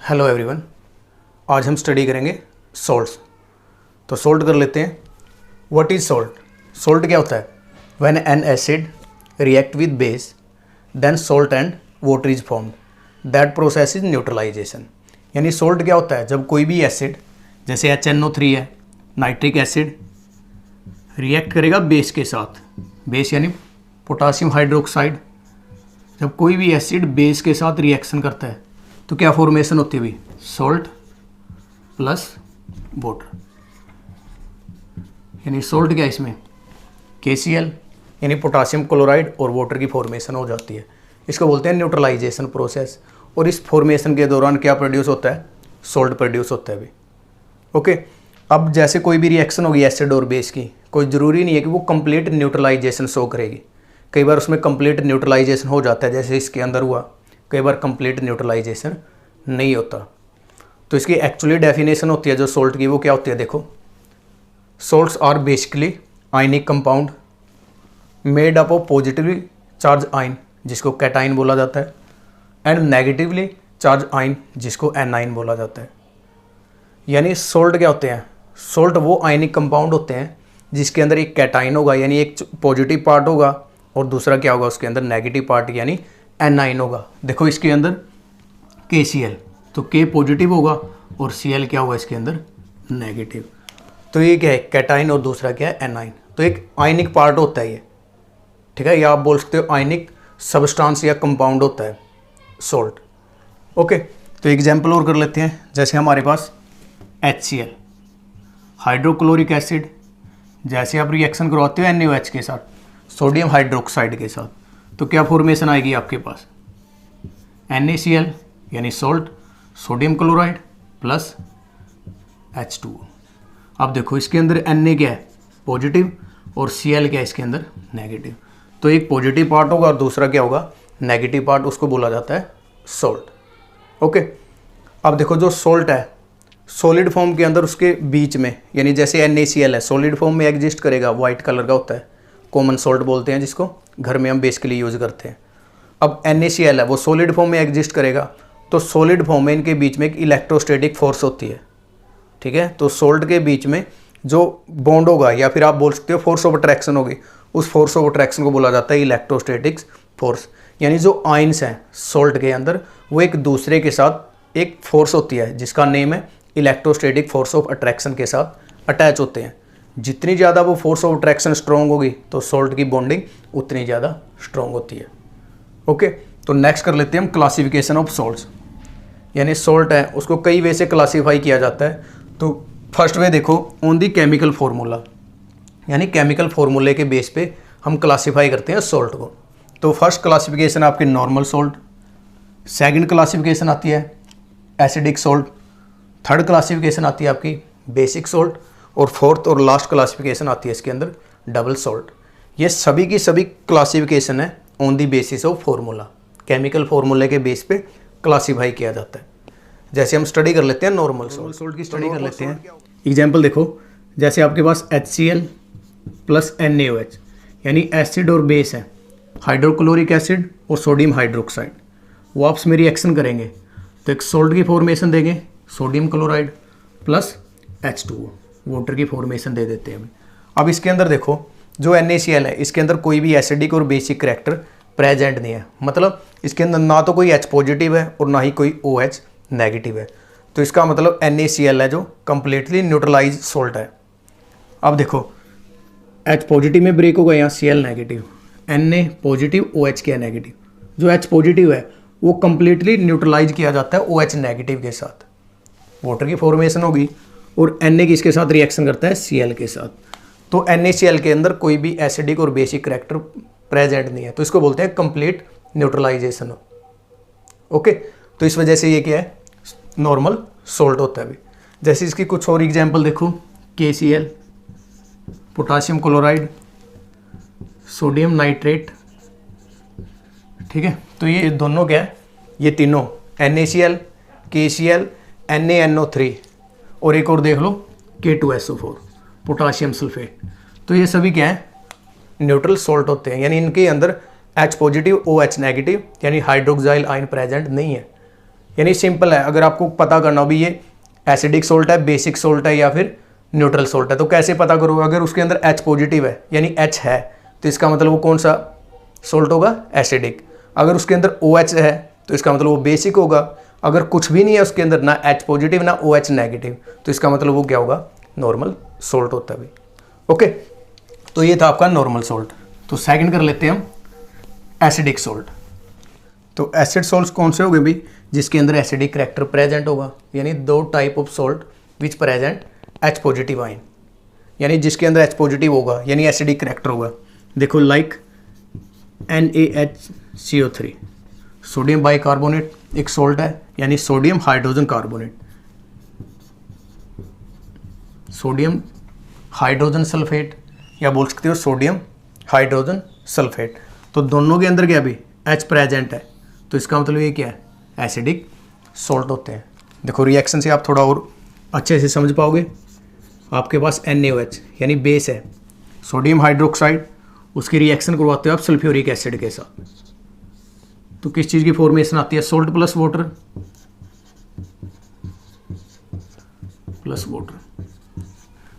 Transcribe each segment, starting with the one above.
Hello everyone. आज हम study करेंगे सॉल्ट्स। तो सॉल्ट कर लेते हैं। What is salt? सॉल्ट क्या होता है? When an acid react with base then salt and water is formed that process is neutralization. यानी सॉल्ट क्या होता है? जब कोई भी एसिड जैसे HNO3 है, नाइट्रिक एसिड रिएक्ट करेगा बेस के साथ। बेस यानी पोटासियम हाइड्रोक्साइड। जब कोई भी एसिड बेस के साथ रिएक्शन करता है तो क्या फॉर्मेशन होती है? भी सॉल्ट प्लस वाटर। यानी सॉल्ट क्या है इसमें? KCl यानी पोटासियम क्लोराइड और वाटर की फॉर्मेशन हो जाती है। इसको बोलते हैं न्यूट्रलाइजेशन प्रोसेस। और इस फॉर्मेशन के दौरान क्या प्रोड्यूस होता है? सॉल्ट प्रोड्यूस होता है भी। ओके, अब जैसे कोई भी रिएक्शन होगी एसिड और बेस की, कोई ज़रूरी नहीं है कि वो कंप्लीट न्यूट्रलाइजेशन शो करेगी। कई बार उसमें कंप्लीट न्यूट्रलाइजेशन हो जाता है, जैसे इसके अंदर हुआ। कई बार कंप्लीट न्यूट्रलाइजेशन नहीं होता। तो इसकी एक्चुअली डेफिनेशन होती है जो सॉल्ट की, वो क्या होती है? देखो, salts are basically ionic compound made up of positively charge ion जिसको कैटाइन बोला जाता है एंड नेगेटिवली चार्ज आयन जिसको एनाइन बोला जाता है। यानी सॉल्ट क्या होते हैं? सॉल्ट वो आयनिक कंपाउंड होते हैं जिसके अंदर एक कैटाइन होगा यानी एक पॉजिटिव पार्ट होगा और दूसरा क्या होगा उसके अंदर? नेगेटिव पार्ट यानी एनाइन होगा। देखो इसके अंदर KCl, तो K पॉजिटिव होगा और Cl क्या होगा इसके अंदर? नेगेटिव। तो ये क्या है? कैटाइन और दूसरा क्या है? एनाइन। तो एक आयनिक पार्ट होता है ये, ठीक है, या आप बोल सकते हो आयनिक सबस्टांस या कंपाउंड होता है सॉल्ट। ओके, तो एग्जाम्पल और कर लेते हैं। जैसे हमारे पास HCl हाइड्रोक्लोरिक एसिड, जैसे आप रिएक्शन करवाते हो NaOH के साथ, सोडियम हाइड्रोक्साइड के साथ, तो क्या फॉर्मेशन आएगी आपके पास? NaCl यानी salt, sodium chloride plus H2O। अब देखो इसके अंदर Na क्या है? पॉजिटिव, और Cl क्या है इसके अंदर? नेगेटिव। तो एक पॉजिटिव पार्ट होगा और दूसरा क्या होगा? Negative part. उसको बोला जाता है सॉल्ट। ओके, अब देखो जो सॉल्ट है सॉलिड फॉर्म के अंदर उसके बीच में, यानी जैसे NaCl है सॉलिड फॉर्म में एग्जिस्ट करेगा, वाइट कलर का होता है, कॉमन सॉल्ट बोलते हैं जिसको, घर में हम बेसिकली यूज़ करते हैं। अब NaCl है वो सॉलिड फॉर्म में एग्जिस्ट करेगा, तो सॉलिड फॉर्म में इनके बीच में एक इलेक्ट्रोस्टैटिक फोर्स होती है, ठीक है। तो सॉल्ट के बीच में जो बॉन्ड होगा या फिर आप बोल सकते हो फोर्स ऑफ अट्रैक्शन होगी, उस फोर्स ऑफ अट्रैक्शन को बोला जाता है इलेक्ट्रोस्टैटिक फोर्स। यानी जो आयंस हैं सॉल्ट के अंदर वो एक दूसरे के साथ एक फोर्स होती है जिसका नेम है इलेक्ट्रोस्टैटिक फोर्स ऑफ अट्रैक्शन के साथ अटैच होते हैं। जितनी ज़्यादा वो फोर्स ऑफ अट्रैक्शन स्ट्रॉन्ग होगी तो सॉल्ट की बॉन्डिंग उतनी ज़्यादा स्ट्रॉन्ग होती है। ओके, तो नेक्स्ट कर लेते हैं हम क्लासिफिकेशन ऑफ सॉल्ट्स। यानी सॉल्ट है उसको कई वे से क्लासीफाई किया जाता है। तो फर्स्ट वे देखो, ऑन दी केमिकल फार्मूला, यानी केमिकल फार्मूले के बेस पे हम क्लासीफाई करते हैं सॉल्ट को। तो फर्स्ट क्लासिफिकेशन आपकी नॉर्मल सॉल्ट, सेकंड क्लासिफिकेशन आती है एसिडिक सॉल्ट, थर्ड क्लासिफिकेशन आती है आपकी बेसिक सॉल्ट, और फोर्थ और लास्ट क्लासिफिकेशन आती है इसके अंदर डबल सॉल्ट। ये सभी की सभी क्लासिफिकेशन है on the basis of formula, chemical फार्मूले के बेस पे क्लासीफाई किया जाता है। जैसे हम स्टडी कर लेते हैं नॉर्मल सॉल्ट की स्टडी कर लेते हैं। एग्जांपल देखो, जैसे आपके पास HCl प्लस NaOH यानी एसिड और बेस है, हाइड्रोक्लोरिक एसिड और सोडियम हाइड्रोक्साइड, वो आपस में रिएक्शन करेंगे तो एक सॉल्ट की फॉर्मेशन देंगे, sodium chloride plus H2O, water की फॉर्मेशन दे देते हैं। अब इसके अंदर देखो जो NaCl है इसके अंदर कोई भी एसिडिक और बेसिक करैक्टर प्रेजेंट नहीं है, मतलब इसके अंदर ना तो कोई H पॉजिटिव है और ना ही कोई OH नेगेटिव है। तो इसका मतलब NaCl है जो कम्प्लीटली न्यूट्रलाइज सॉल्ट है। अब देखो H पॉजिटिव में ब्रेक होगा, यहाँ Cl negative, Na positive, OH क्या नेगेटिव। जो H पॉजिटिव है वो कम्प्लीटली न्यूट्रलाइज किया जाता है OH नेगेटिव के साथ, वाटर की फॉर्मेशन होगी, और Na किसके साथ रिएक्शन करता है? Cl के साथ। तो NaCl के अंदर कोई भी एसिडिक और बेसिक करैक्टर प्रेजेंट नहीं है, तो इसको बोलते हैं कंप्लीट न्यूट्रलाइजेशन। ओके, तो इस वजह से ये क्या है? नॉर्मल सॉल्ट होता है भी। जैसे इसकी कुछ और एग्जांपल देखो, KCl, potassium chloride, sodium nitrate, ठीक है। तो ये दोनों क्या है? ये तीनों NaCl, KCl, NaNO3 और एक और देख लो K2SO4 पोटाशियम सल्फेट। तो ये सभी क्या है? न्यूट्रल सॉल्ट होते हैं, यानी इनके अंदर H पॉजिटिव OH नेगेटिव यानी हाइड्रोक्साइल आयन प्रेजेंट नहीं है। यानी सिंपल है, अगर आपको पता करना हो भी ये एसिडिक सोल्ट है, बेसिक सोल्ट है या फिर न्यूट्रल सोल्ट है, तो कैसे पता करो? अगर उसके अंदर H पॉजिटिव है यानी H है तो इसका मतलब वो कौन सा सोल्ट होगा? एसिडिक। अगर उसके अंदर OH है तो इसका मतलब वो बेसिक होगा। अगर कुछ भी नहीं है उसके अंदर, ना H पॉजिटिव ना OH नेगेटिव, तो इसका मतलब वो क्या होगा? नॉर्मल सोल्ट होता है भाई। ओके, तो ये था आपका नॉर्मल सोल्ट। तो सेकंड कर लेते हैं हम एसिडिक सोल्ट। तो एसिड सोल्ट्स कौन से हो गए भाई? जिसके अंदर एसिडिक करैक्टर प्रेजेंट होगा, यानी 2 type of salt which present H positive ion, यानी जिसके अंदर H पॉजिटिव होगा यानी एसिडिक करैक्टर होगा। देखो लाइक NaHCO3, सोडियम बाइकार्बोनेट एक सोल्ट है, यानी sodium hydrogen carbonate, sodium hydrogen sulphate, या बोल सकते हो सोडियम हाइड्रोजन सल्फेट। तो दोनों के अंदर क्या भी H प्रेजेंट है, तो इसका मतलब ये क्या है? एसिडिक सोल्ट होते हैं। देखो रिएक्शन से आप थोड़ा और अच्छे से समझ पाओगे। आपके पास NaOH यानी बेस है, सोडियम हाइड्रोक्साइड, उसकी रिएक्शन करवाते हो आप सल्फ्यूरिक एसिड के साथ, तो किस चीज़ की फॉर्मेशन आती है? Salt plus water plus water.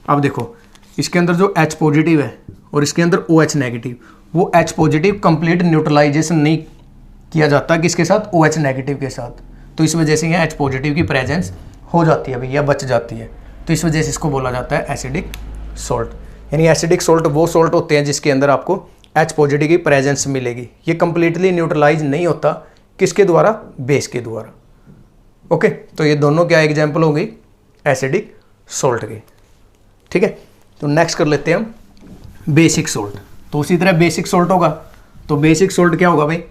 अब देखो इसके अंदर जो H पॉजिटिव है और इसके अंदर OH नेगेटिव, वो H पॉजिटिव कंप्लीट न्यूट्रलाइजेशन नहीं किया जाता किसके साथ? OH नेगेटिव के साथ। तो इस वजह से यहाँ H पॉजिटिव की प्रेजेंस हो जाती है भाई, या बच जाती है, तो इस वजह से इसको बोला जाता है एसिडिक सोल्ट। यानी एसिडिक सोल्ट वो सोल्ट होते हैं जिसके अंदर आपको H पॉजिटिव की प्रेजेंस मिलेगी। ये कंप्लीटली न्यूट्रलाइज नहीं होता, किसके द्वारा? बेस के द्वारा। ओके, तो ये दोनों क्या एग्जाम्पल हो गई एसिडिक सोल्ट की। ठीक है, तो नेक्स्ट कर लेते हैं हम बेसिक सोल्ट। तो उसी तरह बेसिक सोल्ट होगा, तो बेसिक सोल्ट क्या होगा भाई?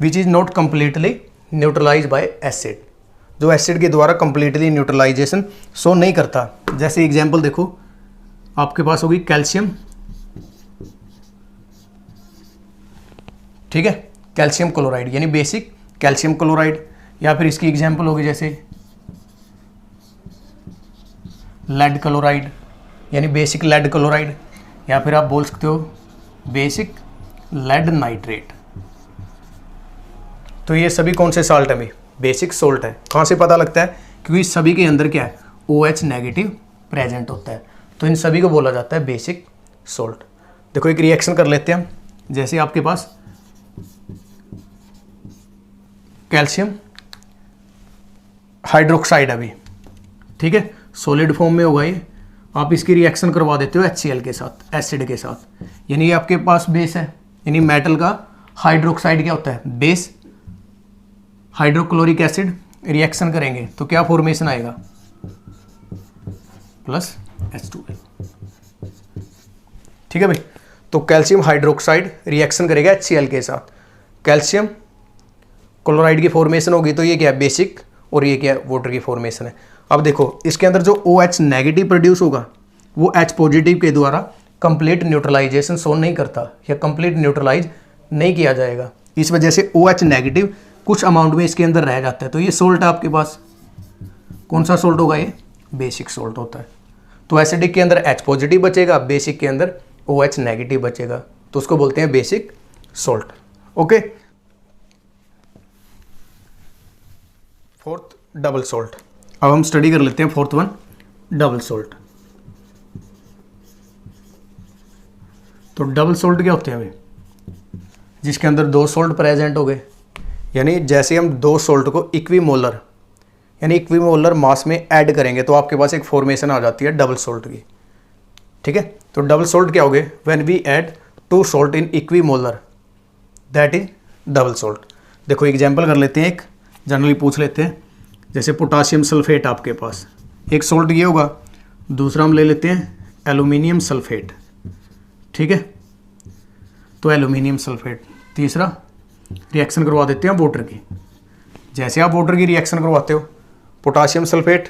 Which is not completely neutralize by acid, जो एसिड के द्वारा कंप्लीटली न्यूट्रलाइजेशन शो नहीं करता। जैसे एग्जाम्पल देखो, आपके पास होगी कैल्शियम, ठीक है, कैल्शियम क्लोराइड यानी बेसिक कैल्शियम क्लोराइड, या फिर इसकी एग्जाम्पल होगी जैसे लेड क्लोराइड यानी बेसिक लेड क्लोराइड, या फिर आप बोल सकते हो बेसिक लेड नाइट्रेट। तो ये सभी कौन से साल्ट है भाई? बेसिक सोल्ट है। कहाँ से पता लगता है? क्योंकि सभी के अंदर क्या है? OH नेगेटिव प्रेजेंट होता है, तो इन सभी को बोला जाता है बेसिक सोल्ट। देखो एक रिएक्शन कर लेते हैं हम, जैसे आपके पास कैल्शियम हाइड्रोक्साइड अभी, ठीक है, सॉलिड फॉर्म में होगा ये, आप इसकी रिएक्शन करवा देते हो HCl के साथ, एसिड के साथ, यानी ये आपके पास बेस है, यानी मेटल का हाइड्रोक्साइड क्या होता है? बेस। हाइड्रोक्लोरिक एसिड रिएक्शन करेंगे तो क्या फॉर्मेशन आएगा? Plus H2L। ठीक है भाई, तो कैल्शियम हाइड्रोक्साइड रिएक्शन करेगा HCl के साथ, कैल्शियम क्लोराइड की फॉर्मेशन होगी, तो ये क्या है? बेसिक, और ये क्या है? वाटर की फॉर्मेशन है। अब देखो इसके अंदर जो OH नेगेटिव प्रोड्यूस होगा वो H पॉजिटिव के द्वारा कंप्लीट न्यूट्रलाइजेशन शो नहीं करता, या कंप्लीट न्यूट्रलाइज नहीं किया जाएगा। इस वजह से OH नेगेटिव कुछ अमाउंट में इसके अंदर रह जाता है, तो ये सोल्ट है आपके पास। कौन सा सोल्ट होगा? ये बेसिक सोल्ट होता है। तो एसिडिक के अंदर H पॉजिटिव बचेगा, बेसिक के अंदर OH नेगेटिव बचेगा, तो उसको बोलते हैं basic salt. Okay, fourth double salt. अब हम स्टडी कर लेते हैं फोर्थ वन, डबल सोल्ट। तो डबल सोल्ट क्या होते हैं भाई? जिसके अंदर 2 सोल्ट प्रेजेंट हो गए, यानी जैसे हम 2 सोल्ट को इक्विमोलर यानी इक्विमोलर मास में ऐड करेंगे तो आपके पास एक फॉर्मेशन आ जाती है डबल सोल्ट की। ठीक है, तो डबल सोल्ट क्या हो गए? When we add 2 salt in equimolar, that is double salt. देखो एग्जांपल कर लेते हैं, एक जनरली पूछ लेते हैं, जैसे पोटाशियम सल्फेट आपके पास एक सोल्ट ये होगा, दूसरा हम ले लेते हैं एल्यूमिनियम सल्फेट। ठीक है, तो एल्यूमिनियम सल्फेट, तीसरा रिएक्शन करवा देते हैं वाटर की। जैसे आप वाटर की रिएक्शन करवाते हो, पोटाशियम सल्फेट,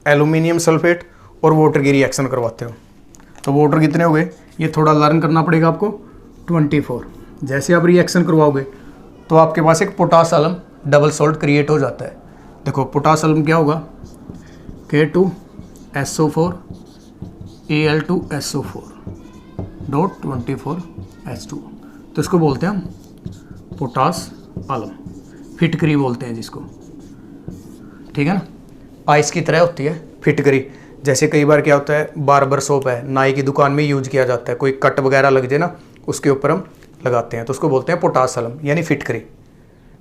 एल्यूमिनियम सल्फेट और वाटर की रिएक्शन करवाते हो, तो वाटर कितने हो गए? ये थोड़ा लर्न करना पड़ेगा आपको, 24। जैसे आप रिएक्शन करवाओगे तो आपके पास एक पोटासलम डबल सोल्ट क्रिएट हो जाता है। देखो पोटासलम क्या होगा? K2SO4 Al2SO4.24H2, तो इसको बोलते हैं हम पोटास आलम, फिटकरी बोलते हैं जिसको। ठीक है ना, आइस की तरह होती है फिटकरी। जैसे कई बार क्या होता है, बार्बर सोप है, नाई की दुकान में यूज किया जाता है, कोई कट वगैरह लग जाए ना उसके ऊपर हम लगाते हैं, तो उसको बोलते हैं पोटास अलम यानी फिटकरी।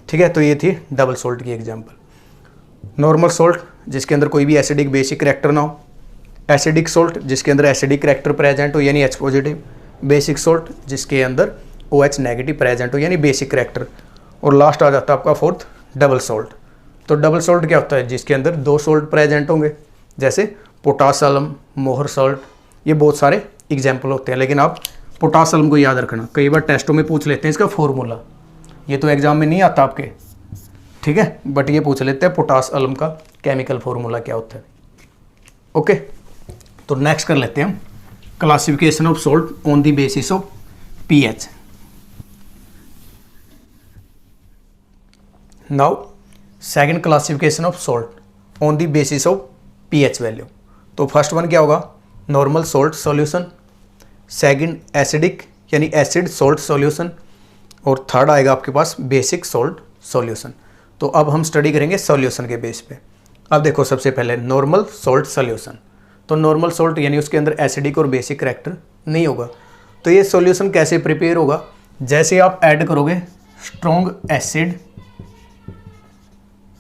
ठीक है, तो ये थी डबल सोल्ट की एग्जांपल। नॉर्मल सोल्ट जिसके अंदर कोई भी एसिडिक बेसिक करैक्टर ना हो, एसिडिक सोल्ट जिसके अंदर एसिडिक करैक्टर प्रेजेंट हो यानी H पॉजिटिव, बेसिक सोल्ट जिसके अंदर OH नेगेटिव प्रेजेंट हो यानी बेसिक करैक्टर, और लास्ट आ जाता है आपका फोर्थ डबल सोल्ट। तो डबल सोल्ट क्या होता है, जिसके अंदर 2 सोल्ट प्रेजेंट होंगे, जैसे पोटास अलम, मोहर सॉल्ट, ये बहुत सारे एग्जाम्पल होते हैं। लेकिन आप पोटास अलम को याद रखना, कई बार टेस्टों में पूछ लेते हैं इसका फॉर्मूला, ये तो एग्जाम में नहीं आता आपके, ठीक है, बट ये पूछ लेते हैं पोटास अलम का केमिकल फॉर्मूला क्या होता है। ओके, तो नेक्स्ट कर लेते हैं हम classification of salt on the basis of pH. Now second classification of salt on the basis of pH value. तो फर्स्ट वन क्या होगा, normal salt solution, second acidic यानी एसिड सोल्ट सॉल्यूशन, और थर्ड आएगा आपके पास बेसिक सोल्ट सॉल्यूशन। तो अब हम स्टडी करेंगे सॉल्यूशन के बेस पे। अब देखो सबसे पहले नॉर्मल सोल्ट सॉल्यूशन। तो नॉर्मल सोल्ट यानी उसके अंदर एसिडिक और बेसिक करैक्टर नहीं होगा। तो ये सॉल्यूशन कैसे प्रिपेयर होगा, जैसे आप ऐड करोगे strong acid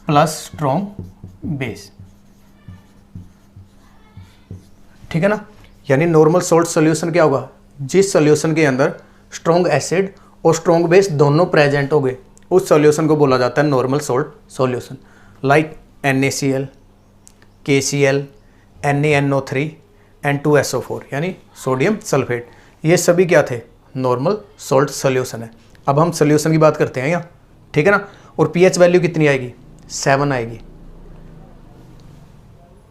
plus strong base, ठीक है ना, यानी नॉर्मल सोल्ट सॉल्यूशन क्या होगा, जिस सॉल्यूशन के अंदर स्ट्रॉन्ग एसिड और स्ट्रॉन्ग बेस दोनों प्रेजेंट हो गए, उस सॉल्यूशन को बोला जाता है normal salt solution. Like NaCl, KCl, NaNO3, N2SO4 यानी सोडियम सल्फेट, ये सभी क्या थे, नॉर्मल सोल्ट सॉल्यूशन है। अब हम सॉल्यूशन की बात करते हैं यहाँ, ठीक है ना, और पीएच वैल्यू कितनी आएगी, 7 आएगी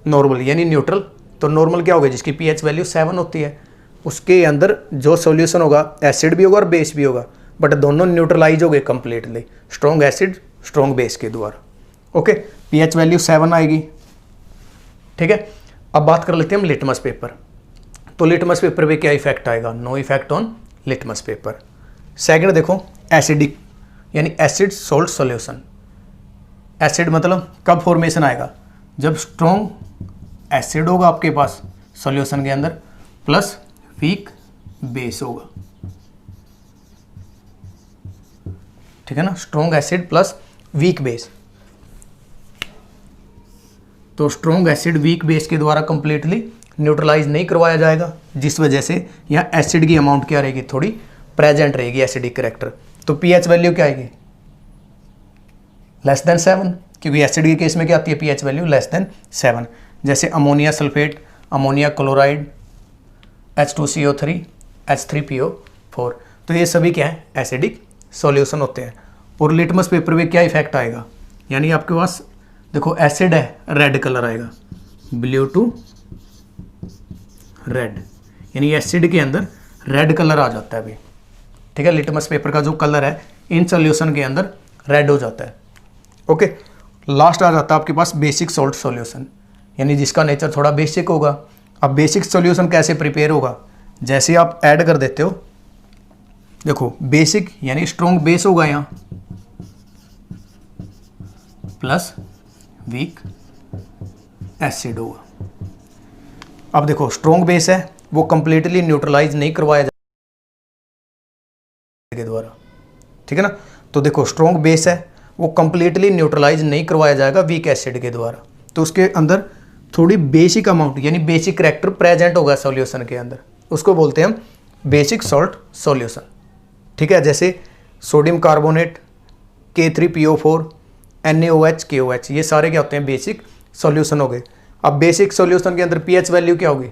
नॉर्मल यानी न्यूट्रल। तो नॉर्मल क्या होगा, जिसकी पीएच वैल्यू 7 होती है, उसके अंदर जो सॉल्यूशन होगा एसिड भी होगा और बेस भी होगा, बट दोनों न्यूट्रलाइज हो गए completely strong acid strong base के द्वारा। ओके, पीएच वैल्यू 7 आएगी, ठीक है। अब बात कर लेते हैं हम लिटमस पेपर। तो लिटमस पेपर पे क्या इफेक्ट आएगा, no effect on litmus paper. Second देखो एसिडिक यानी एसिड सोल्ट सॉल्यूशन। एसिड मतलब कब फॉर्मेशन आएगा, जब स्ट्रॉन्ग एसिड होगा आपके पास सॉल्यूशन के अंदर प्लस वीक बेस होगा, ठीक है ना, strong acid plus weak base. तो स्ट्रॉन्ग एसिड वीक बेस के द्वारा कंप्लीटली न्यूट्रलाइज नहीं करवाया जाएगा, जिस वजह से यहाँ एसिड की अमाउंट क्या रहेगी, थोड़ी प्रेजेंट रहेगी एसिडिक करैक्टर। तो पीएच वैल्यू क्या आएगी, लेस देन 7, क्योंकि एसिड के केस में क्या आती है पीएच वैल्यू लेस देन 7। जैसे ammonia sulphate, ammonia chloride, H2CO3, H3PO4, तो ये सभी क्या है एसिडिक सॉल्यूशन होते हैं। और लिटमस पेपर में क्या इफेक्ट आएगा, यानी आपके पास देखो एसिड है, रेड कलर आएगा, ब्लू टू रेड, यानी एसिड के अंदर रेड कलर आ जाता है अभी, ठीक है। लिटमस पेपर का जो कलर है इन सॉल्यूशन के अंदर रेड हो जाता है। ओके, लास्ट आ जाता है आपके पास बेसिक सोल्ट सॉल्यूशन, यानी जिसका नेचर थोड़ा बेसिक होगा। अब बेसिक सॉल्यूशन कैसे प्रिपेयर होगा, जैसे आप ऐड कर देते हो, देखो बेसिक यानी स्ट्रॉन्ग बेस होगा यहाँ प्लस वीक एसिड होगा। अब देखो स्ट्रॉन्ग बेस है वो कंप्लीटली न्यूट्रलाइज नहीं करवाया जाएगा के द्वारा, ठीक है ना। तो देखो स्ट्रॉन्ग बेस है वो कंप्लीटली न्यूट्रलाइज नहीं करवाया जाएगा वीक एसिड के द्वारा, तो उसके अंदर थोड़ी बेसिक अमाउंट यानी बेसिक करैक्टर प्रेजेंट होगा सॉल्यूशन के अंदर, उसको बोलते हैं हम बेसिक सॉल्ट सॉल्यूशन, ठीक है। जैसे sodium carbonate, K3PO4, NaOH, KOH, ये सारे क्या होते हैं बेसिक सॉल्यूशन हो गए। अब बेसिक सॉल्यूशन के अंदर पीएच वैल्यू क्या होगी,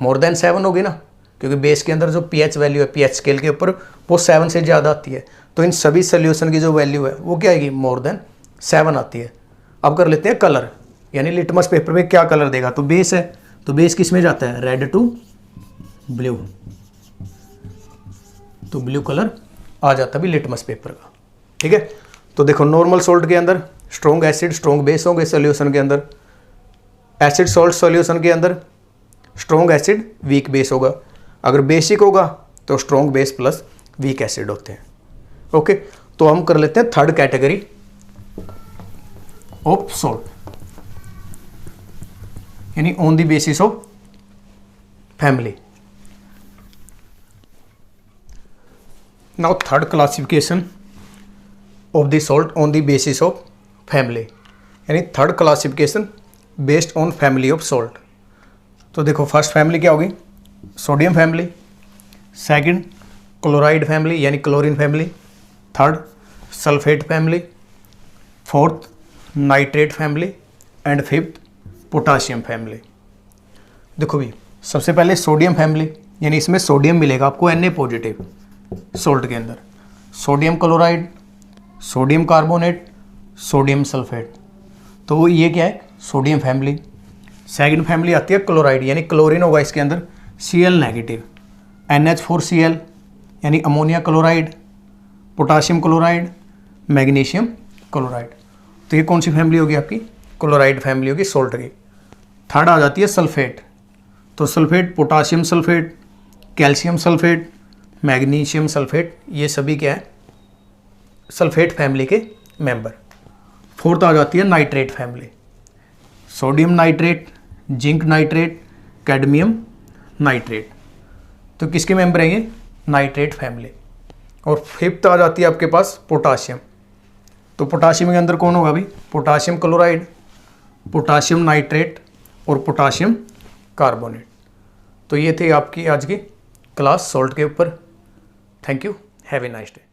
मोर देन 7 होगी ना, क्योंकि बेस के अंदर जो पीएच वैल्यू है पीएच स्केल के ऊपर वो 7 से ज़्यादा आती है। तो इन सभी सॉल्यूशन की जो वैल्यू है वो क्या आएगी, मोर देन 7 आती है। अब कर लेते हैं कलर, यानी लिटमस पेपर में क्या कलर देगा, तो बेस है, तो बेस किस में जाता है, रेड टू ब्लू, तो ब्लू कलर आ जाता है भी लिटमस पेपर का, ठीक है। तो देखो नॉर्मल सोल्ट के अंदर स्ट्रॉन्ग एसिड स्ट्रॉन्ग बेस होंगे सॉल्यूशन के अंदर, एसिड सोल्ट सॉल्यूशन के अंदर स्ट्रॉन्ग एसिड वीक बेस होगा, अगर बेसिक होगा तो strong base plus weak acid होते हैं। ओके, तो हम कर लेते हैं थर्ड कैटेगरी ऑफ सोल्ट। यानी on the basis of family. Now third classification of the salt on the basis of family, यानी third classification based on family of salt. तो देखो फर्स्ट फैमिली क्या होगी, sodium family, second chloride family यानी chlorine family, third sulphate family, fourth nitrate family and fifth potassium family. देखो भी सबसे पहले सोडियम फैमिली, यानी इसमें सोडियम मिलेगा आपको Na पॉजिटिव सॉल्ट के अंदर, sodium chloride, sodium carbonate, sodium sulphate. तो ये क्या है, सोडियम फैमिली। सेकंड फैमिली आती है क्लोराइड, यानी क्लोरीन होगा इसके अंदर Cl नेगेटिव, NH4Cl यानी ammonia chloride, potassium chloride, magnesium chloride. तो ये कौन सी फैमिली होगी आपकी, क्लोराइड फैमिली होगी सॉल्ट की। थर्ड आ जाती है सल्फेट, तो sulphate potassium sulphate, calcium sulphate, magnesium sulphate, ये सभी क्या है सल्फेट फैमिली के मेंबर। फोर्थ आ जाती है nitrate family, sodium nitrate, zinc nitrate, cadmium nitrate. तो किसके मेंबर हैं ये, नाइट्रेट फैमिली। और फिफ्थ आ जाती है आपके पास पोटाशियम, तो पोटाशियम के अंदर कौन होगा अभी, पोटाशियम क्लोराइड, पोटाशियम नाइट्रेट और पोटाशियम कार्बोनेट। तो ये थे आपकी आज की क्लास सॉल्ट के ऊपर। Thank you, have a nice day.